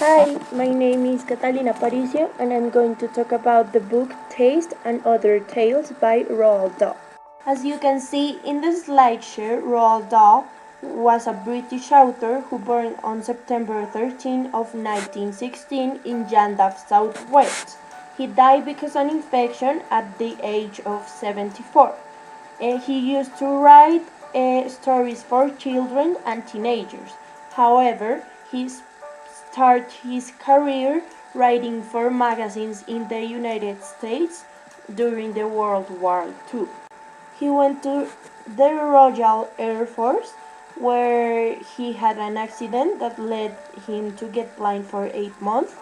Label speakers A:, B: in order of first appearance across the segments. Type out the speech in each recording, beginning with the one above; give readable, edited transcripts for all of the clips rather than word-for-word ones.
A: Hi, my name is Catalina Paricio and I'm going to talk about the book Taste and Other Tales by Roald Dahl. As you can see in the slideshow, Roald Dahl was a British author who born on September 13 of 1916 in Llandaff, South Wales. He died because of an infection at the age of 74. He used to write stories for children and teenagers. However, he started his career writing for magazines in the United States during the World War II. He went to the Royal Air Force, where he had an accident that led him to get blind for 8 months,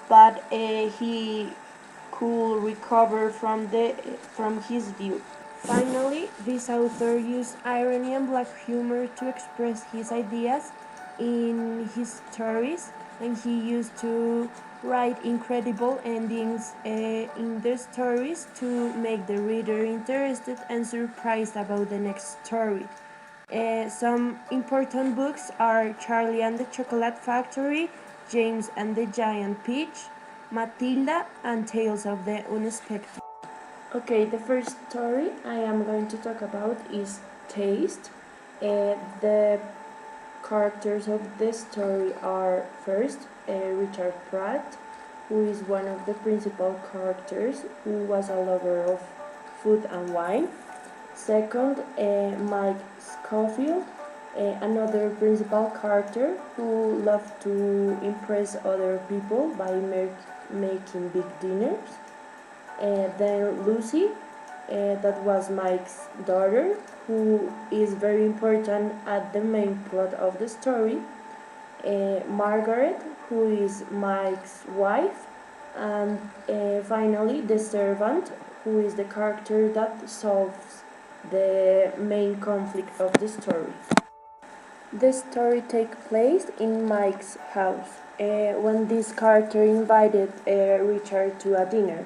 A: but he could recover from his view. Finally, this author used irony and black humor to express his ideas in his stories, and he used to write incredible endings in the stories to make the reader interested and surprised about the next story. Some important books are Charlie and the Chocolate Factory, James and the Giant Peach, Matilda, and Tales of the Unexpected. Okay, the first story I am going to talk about is Taste. The characters of the story are first Richard Pratt, who is one of the principal characters, who was a lover of food and wine. Second, Mike Scofield, another principal character who loved to impress other people by making big dinners. Then Lucy, that was Mike's daughter, who is very important at the main plot of the story. Margaret, who is Mike's wife, and finally the servant, who is the character that solves the main conflict of the story. The story takes place in Mike's house when this character invited Richard to a dinner.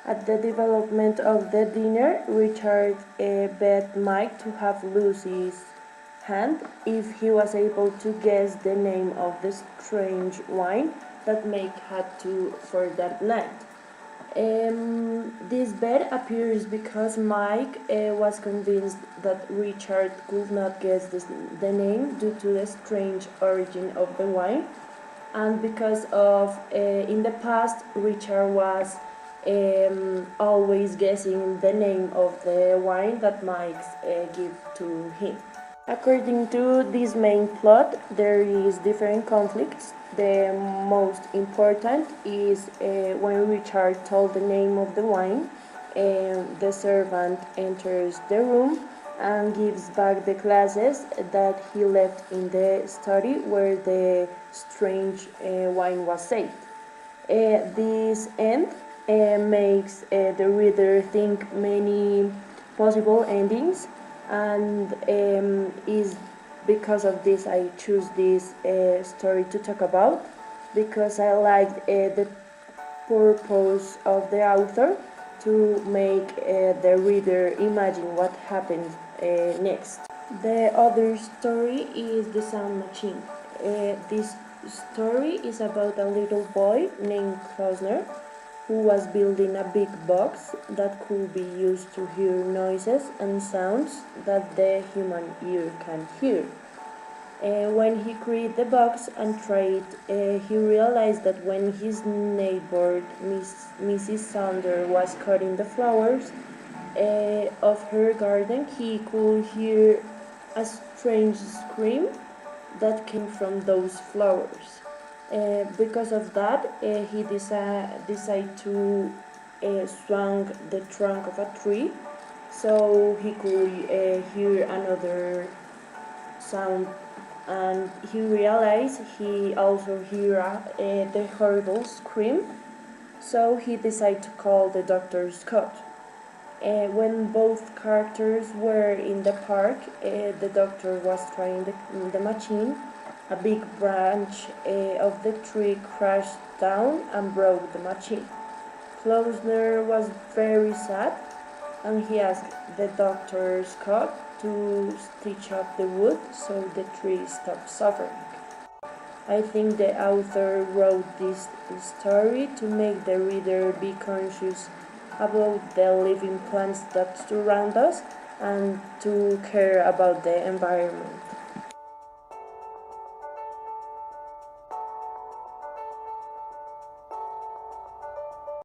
A: At the development of the dinner, Richard begged Mike to have Lucy's hand if he was able to guess the name of the strange wine that Mike had to for that night. This bet appears because Mike was convinced that Richard could not guess the name due to the strange origin of the wine, and because of in the past Richard was always guessing the name of the wine that Mike give to him. According to this main plot, there is different conflicts. The most important is when Richard told the name of the wine, the servant enters the room and gives back the glasses that he left in the study where the strange wine was saved. This end makes the reader think many possible endings, and is because of this I choose this story to talk about, because I like the purpose of the author to make the reader imagine what happens next. The other story is The Sound Machine. This story is about a little boy named Klausner who was building a big box that could be used to hear noises and sounds that the human ear can hear. When he created the box and tried, he realized that when his neighbor, Mrs. Sander, was cutting the flowers of her garden, he could hear a strange scream that came from those flowers. Because of that, he decided to swing the trunk of a tree so he could hear another sound, and he realized he also heard the horrible scream, so he decided to call the Dr. Scott. When both characters were in the park, the doctor was trying the machine. A big branch of the tree crashed down and broke the machine. Klausner was very sad, and he asked the Dr. Scott to stitch up the wood so the tree stopped suffering. I think the author wrote this story to make the reader be conscious about the living plants that surround us and to care about the environment.